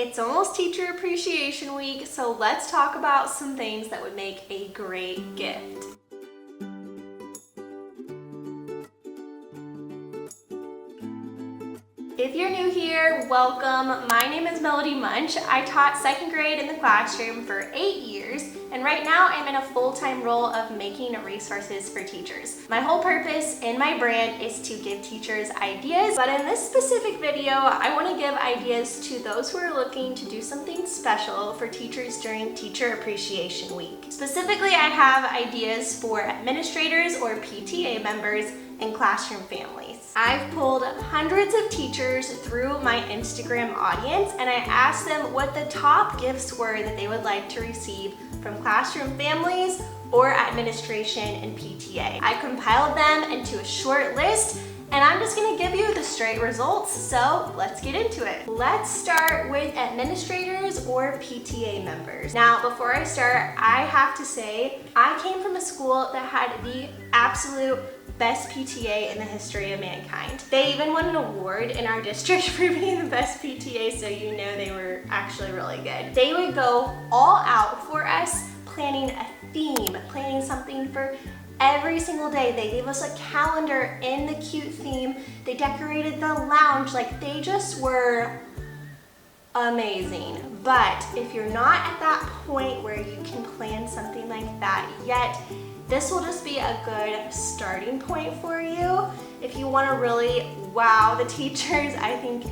It's almost Teacher Appreciation Week, so let's talk about some things that would make a great gift. If you're new here, welcome. My name is Melody Munch. I taught second grade in the classroom for 8 years, and right now I'm in a full-time role of making resources for teachers. My whole purpose in my brand is to give teachers ideas, but in this specific video, I want to give ideas to those who are looking to do something special for teachers during Teacher Appreciation Week. Specifically, I have ideas for administrators or PTA members and classroom families. I've pulled hundreds of teachers through my Instagram audience, and I asked them what the top gifts were that they would like to receive from classroom families or administration and PTA. I compiled them into a short list, and I'm just gonna give you the straight results, so let's get into it. Let's start with administrators or PTA members. Now, before I start, I have to say, I came from a school that had the absolute best PTA in the history of mankind. They even won an award in our district for being the best PTA, so you know they were actually really good. They would go all out for us, planning a theme, planning something for every single day. They gave us a calendar in the cute theme. They decorated the lounge. Like, they just were amazing. But if you're not at that point where you can plan something like that yet, this will just be a good starting point for you. If you want to really wow the teachers, I think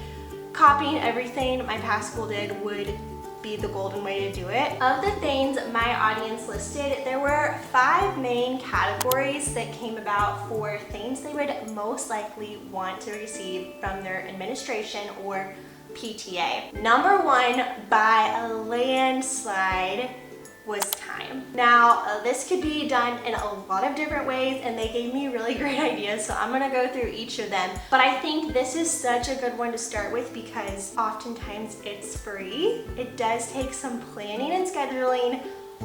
copying everything my past school did would be the golden way to do it. Of the things my audience listed, there were 5 main categories that came about for things they would most likely want to receive from their administration or PTA. Number 1, by a landslide, was time. Now, this could be done in a lot of different ways, and they gave me really great ideas, so I'm gonna go through each of them. But I think this is such a good one to start with because oftentimes it's free. It does take some planning and scheduling,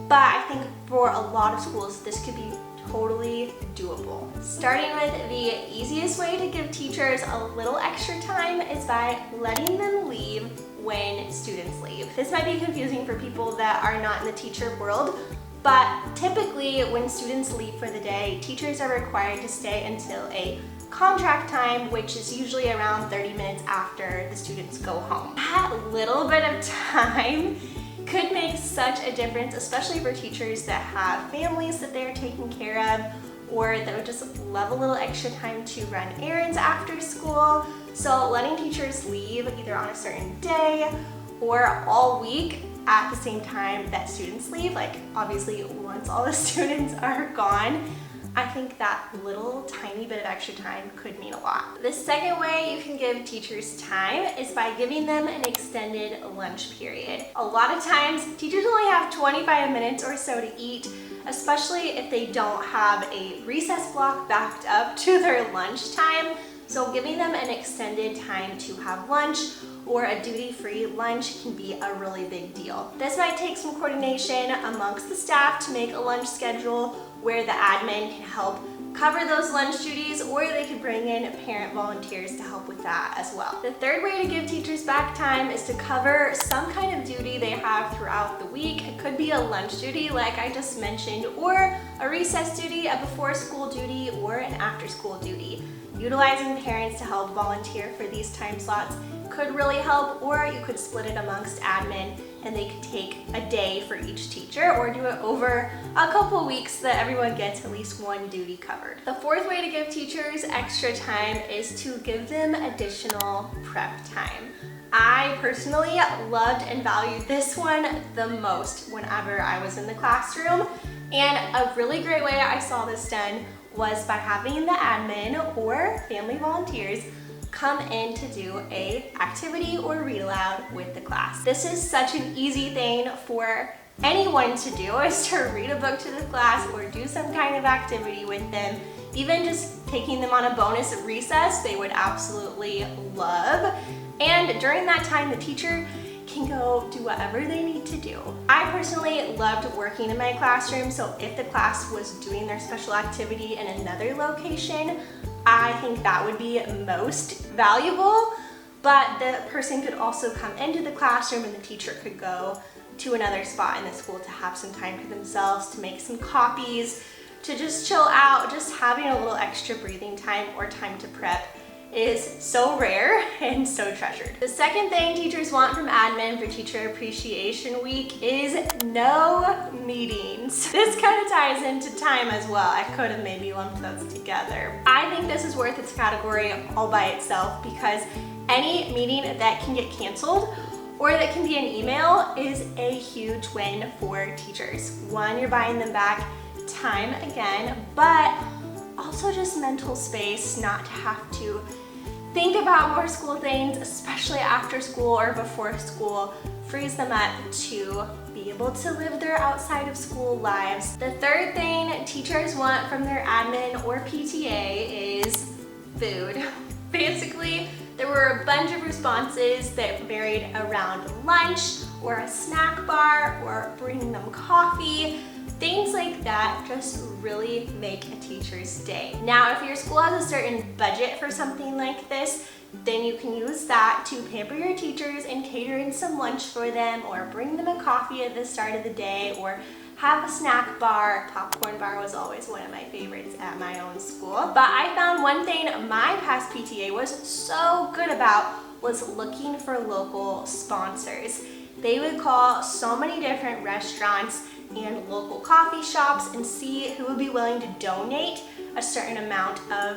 but I think for a lot of schools, this could be totally doable. Starting with the easiest way to give teachers a little extra time is by letting them leave when students leave. This might be confusing for people that are not in the teacher world, but typically when students leave for the day, teachers are required to stay until a contract time, which is usually around 30 minutes after the students go home. That little bit of time could make such a difference, especially for teachers that have families that they're taking care of, or that would just love a little extra time to run errands after school. So letting teachers leave either on a certain day or all week at the same time that students leave, like obviously once all the students are gone, I think that little tiny bit of extra time could mean a lot. The second way you can give teachers time is by giving them an extended lunch period. A lot of times, teachers only have 25 minutes or so to eat, especially if they don't have a recess block backed up to their lunch time. So giving them an extended time to have lunch or a duty-free lunch can be a really big deal. This might take some coordination amongst the staff to make a lunch schedule where the admin can help cover those lunch duties, or they could bring in parent volunteers to help with that as well. The third way to give teachers back time is to cover some kind of duty they have throughout the week. It could be a lunch duty like I just mentioned, or a recess duty, a before school duty, or an after school duty. Utilizing parents to help volunteer for these time slots could really help, or you could split it amongst admin and they could take a day for each teacher or do it over a couple weeks so that everyone gets at least one duty covered. The fourth way to give teachers extra time is to give them additional prep time. I personally loved and valued this one the most whenever I was in the classroom, and a really great way I saw this done was by having the admin or family volunteers come in to do a activity or read aloud with the class. This is such an easy thing for anyone to do, is to read a book to the class or do some kind of activity with them. Even just taking them on a bonus recess, they would absolutely love. And during that time, the teacher can go do whatever they need to do. I personally loved working in my classroom, so if the class was doing their special activity in another location, I think that would be most valuable. but the person could also come into the classroom and the teacher could go to another spot in the school to have some time for themselves, to make some copies, to just chill out. Just having a little extra breathing time or time to prep is so rare and so treasured. The second thing teachers want from admin for Teacher Appreciation Week is no meetings. This kind of ties into time as well. I could have maybe lumped those together. I think this is worth its category all by itself because any meeting that can get canceled or that can be an email is a huge win for teachers. One, you're buying them back time again, but also just mental space, not to have to think about more school things, especially after school or before school. Frees them up to be able to live their outside of school lives. The third thing teachers want from their admin or PTA is food. Basically, there were a bunch of responses that varied around lunch or a snack bar or bringing them coffee. Things like that just really make a teacher's day. Now, if your school has a certain budget for something like this, then you can use that to pamper your teachers and cater in some lunch for them, or bring them a coffee at the start of the day, or have a snack bar. Popcorn bar was always one of my favorites at my own school. But I found one thing my past PTA was so good about was looking for local sponsors. They would call so many different restaurants and local coffee shops and see who would be willing to donate a certain amount of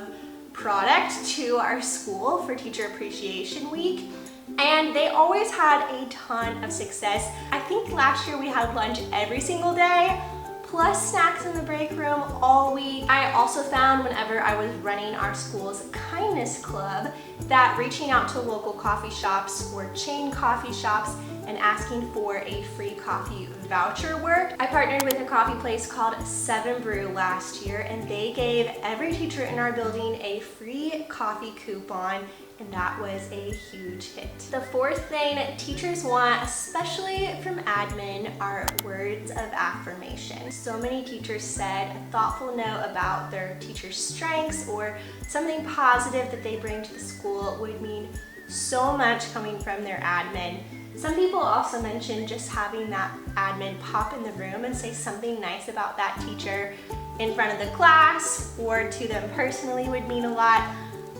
product to our school for Teacher Appreciation Week. And they always had a ton of success. I think last year we had lunch every single day, plus snacks in the break room all week. I also found whenever I was running our school's kindness club that reaching out to local coffee shops or chain coffee shops and asking for a free coffee voucher worked. I partnered with a coffee place called 7 Brew last year, and they gave every teacher in our building a free coffee coupon, and that was a huge hit. The fourth thing teachers want, especially from admin, are words of affirmation. So many teachers said a thoughtful note about their teacher's strengths or something positive that they bring to the school would mean so much coming from their admin. Some people also mentioned just having that admin pop in the room and say something nice about that teacher in front of the class or to them personally would mean a lot.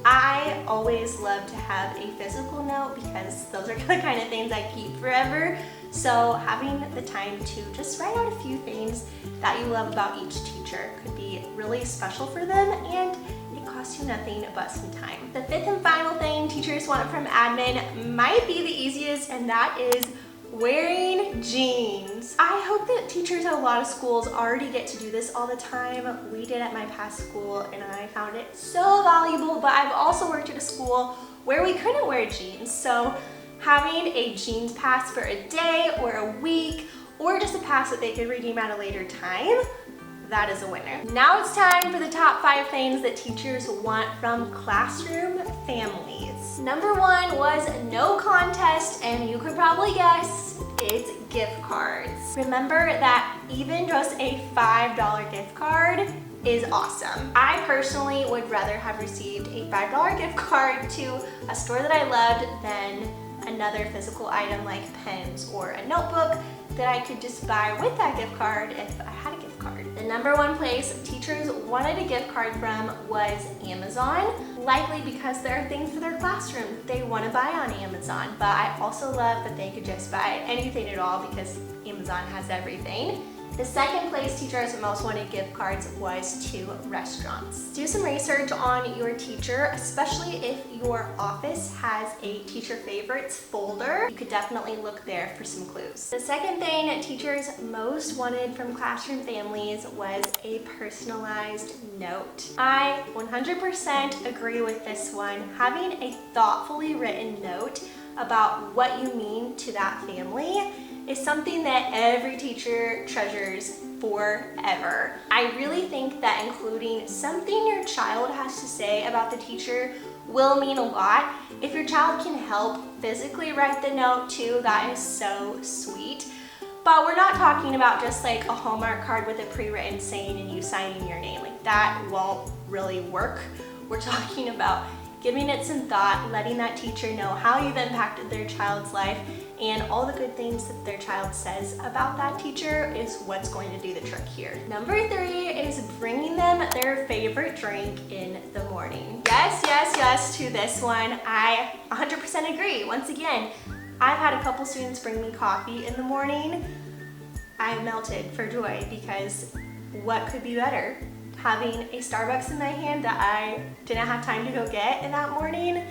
I always love to have a physical note because those are the kind of things I keep forever. So having the time to just write out a few things that you love about each teacher could be really special for them, and it costs you nothing but some time. The fifth and final thing teachers want from admin might be the easiest, and that is wearing jeans. I hope that teachers at a lot of schools already get to do this all the time. We did at my past school and I found it so valuable, but I've also worked at a school where we couldn't wear jeans. So having a jeans pass for a day or a week, or just a pass that they could redeem at a later time, that is a winner. Now it's time for the top 5 things that teachers want from classroom families. Number 1 was no contest, and you could probably guess it's gift cards. Remember that even just a $5 gift card is awesome. I personally would rather have received a $5 gift card to a store that I loved than another physical item like pens or a notebook that I could just buy with that gift card if I had a gift card. The number 1 place teachers wanted a gift card from was Amazon, likely because there are things for their classroom that they want to buy on Amazon, but I also love that they could just buy anything at all because Amazon has everything. The second place teachers most wanted gift cards was to restaurants. Do some research on your teacher, especially if your office has a teacher favorites folder. You could definitely look there for some clues. The second thing teachers most wanted from classroom families was a personalized note. I 100% agree with this one. Having a thoughtfully written note about what you mean to that family is something that every teacher treasures forever. I really think that including something your child has to say about the teacher will mean a lot. If your child can help physically write the note too, that is so sweet. But we're not talking about just like a Hallmark card with a pre-written saying and you signing your name. Like that won't really work. We're talking about giving it some thought, letting that teacher know how you've impacted their child's life, and all the good things that their child says about that teacher is what's going to do the trick here. Number 3 is bringing them their favorite drink in the morning. Yes, yes, yes to this one. I 100% agree. Once again, I've had a couple students bring me coffee in the morning. I melted for joy because what could be better? Having a Starbucks in my hand that I didn't have time to go get in that morning,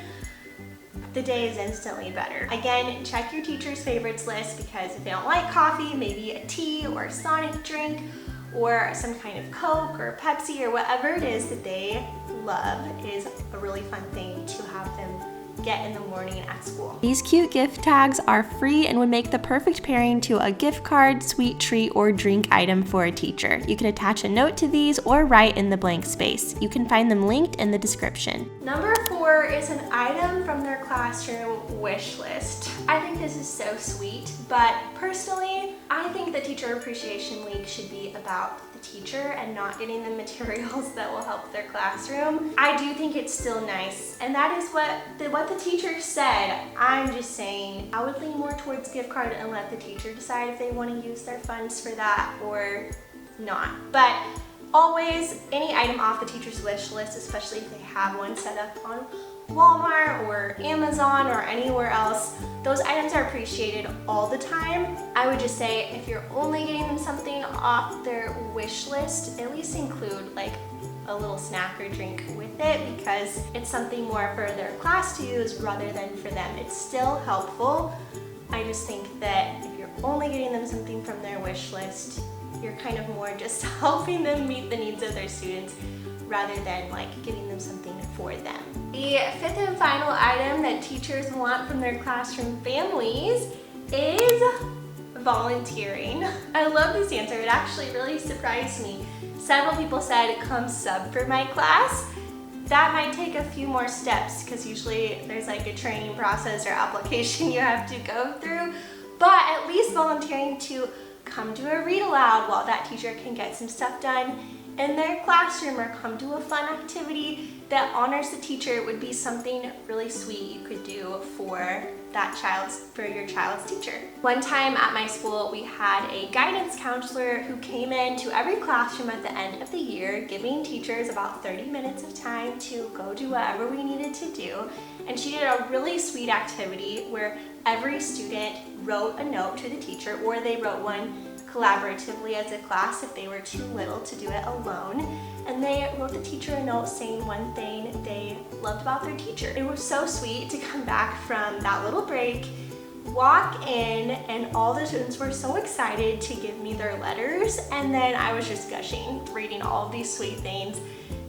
the day is instantly better. Again, check your teacher's favorites list, because if they don't like coffee, maybe a tea or a Sonic drink or some kind of Coke or Pepsi or whatever it is that they love is a really fun thing to have them get in the morning at school. These cute gift tags are free and would make the perfect pairing to a gift card, sweet treat, or drink item for a teacher. You can attach a note to these or write in the blank space. You can find them linked in the description. Number 4 is an item from their classroom wish list. I think this is so sweet, but personally, I think the Teacher Appreciation Week should be about the teacher and not getting them materials that will help their classroom. I do think it's still nice, and that is what the teacher said. I'm just saying I would lean more towards gift card and let the teacher decide if they want to use their funds for that or not. But always, any item off the teacher's wish list, especially if they have one set up on Walmart or Amazon or anywhere else, those items are appreciated all the time. I would just say if you're only getting them something off their wish list, at least include like a little snack or drink with it, because it's something more for their class to use rather than for them. It's still helpful. I just think that if you're only getting them something from their wish list, you're kind of more just helping them meet the needs of their students rather than like giving them something for them. The 5th and final item that teachers want from their classroom families is volunteering. I love this answer. It actually really surprised me. Several people said, come sub for my class. That might take a few more steps, because usually there's like a training process or application you have to go through, but at least volunteering to come to a read aloud while that teacher can get some stuff done in their classroom, or come to a fun activity that honors the teacher would be something really sweet you could do for your child's teacher. One time at my school, we had a guidance counselor who came into every classroom at the end of the year, giving teachers about 30 minutes of time to go do whatever we needed to do. And she did a really sweet activity where every student wrote a note to the teacher, or they wrote one collaboratively as a class if they were too little to do it alone, and they wrote the teacher a note saying one thing they loved about their teacher. It was so sweet to come back from that little break, walk in, and all the students were so excited to give me their letters, and then I was just gushing, reading all of these sweet things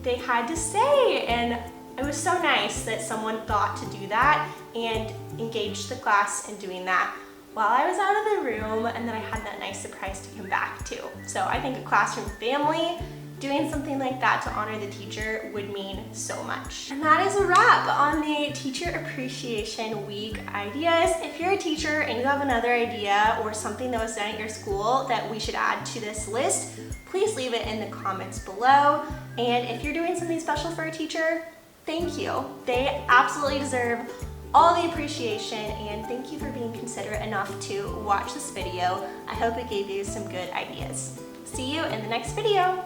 they had to say, and it was so nice that someone thought to do that and engaged the class in doing that while I was out of the room, and then I had that nice surprise to come back to. So I think a classroom family doing something like that to honor the teacher would mean so much. And that is a wrap on the Teacher Appreciation Week ideas. If you're a teacher and you have another idea or something that was done at your school that we should add to this list, please leave it in the comments below. And if you're doing something special for a teacher, thank you. They absolutely deserve all the appreciation, and thank you for being considerate enough to watch this video. I hope it gave you some good ideas. See you in the next video.